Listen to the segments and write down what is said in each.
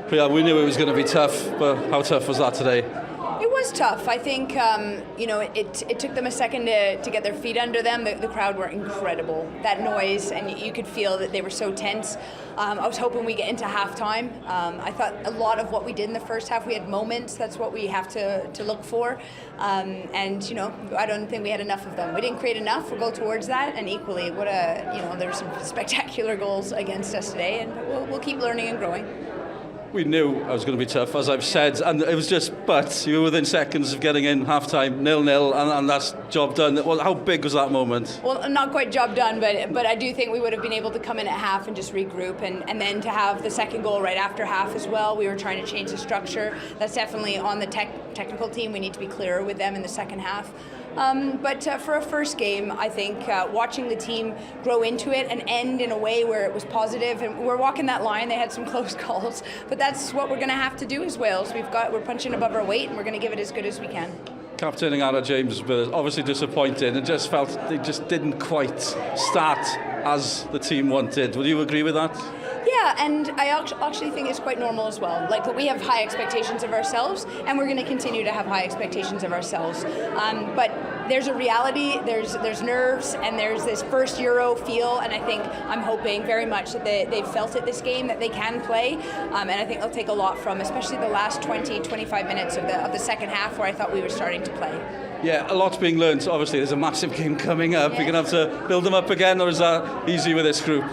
Rhian, we knew it was going to be tough, but how tough was that today? It was tough. I think it took them a second to get their feet under them. The crowd were incredible. That noise, and you could feel that they were so tense. I was hoping we get into halftime. I thought a lot of what we did in the first half, we had moments. That's what we have to look for. I don't think we had enough of them. We didn't create enough. We'll go towards that. And equally, there were some spectacular goals against us today, and we'll keep learning and growing. We knew it was going to be tough, as I've said, and it was but you were within seconds of getting in half-time, 0-0, and that's job done. Well, how big was that moment? Well, not quite job done, but I do think we would have been able to come in at half and just regroup, and then to have the second goal right after half as well. We were trying to change the structure. That's definitely on the technical team. We need to be clearer with them in the second half. But for a first game, I think watching the team grow into it and end in a way where it was positive, and we're walking that line. They had some close calls, but that's what we're going to have to do as Wales. We're punching above our weight, and we're going to give it as good as we can. Captaining Ara James was obviously disappointed and just felt they just didn't quite start as the team wanted. Would you agree with that? Yeah, and I actually think it's quite normal as well. Like, we have high expectations of ourselves, and we're going to continue to have high expectations of ourselves. But there's a reality, there's nerves, and there's this first Euro feel, and I'm hoping very much that they've felt it this game, that they can play, and I think they'll take a lot from, especially the last 20-25 minutes of the second half, where I thought we were starting to play. Yeah, a lot's being learned. Obviously, there's a massive game coming up. You're going to have to build them up again, or is that easy with this group?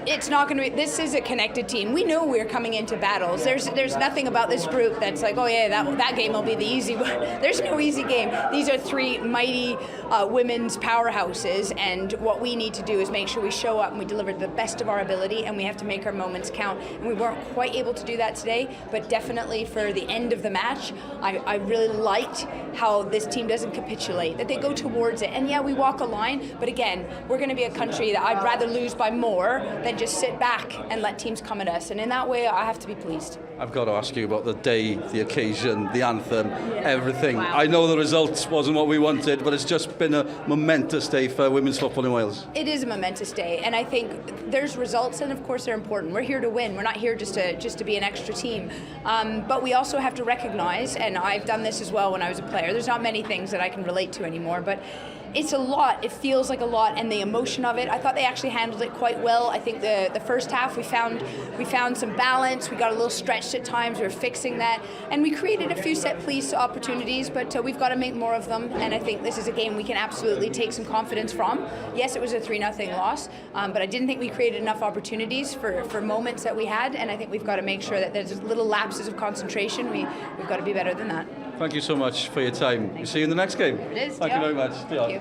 It's not going to be. This is a connected team. We know we're coming into battles. There's nothing about this group that's like, oh yeah, that game will be the easy one. There's no easy game. These are three mighty women's powerhouses, and what we need to do is make sure we show up and we deliver the best of our ability, and we have to make our moments count. And we weren't quite able to do that today, but definitely for the end of the match, I really liked how this team doesn't capitulate, that they go towards it. And yeah, we walk a line, but again, we're going to be a country that I'd rather lose by more than just sit back and let teams come at us. And in that way, I have to be pleased. I've got to ask you about the day, the occasion, the anthem, everything. Wow. I know the result wasn't what we wanted, but it's just been a momentous day for women's football in Wales. It is a momentous day, and I think there's results, and of course they're important. We're here to win. We're not here just to be an extra team. But we also have to recognize, and I've done this as well when I was a player, there's not many things that I can relate to anymore, but it's a lot. It feels like a lot, and the emotion of it. I thought they actually handled it quite well. I think the first half we found some balance. We got a little stretched at times. We were fixing that, and we created a few set piece opportunities. But we've got to make more of them. And I think this is a game we can absolutely take some confidence from. Yes, it was a 3-0 loss, but I didn't think we created enough opportunities for moments that we had. And I think we've got to make sure that there's little lapses of concentration. We've got to be better than that. Thank you so much for your time. See you in the next game. It is. Thank you very much. Thank you.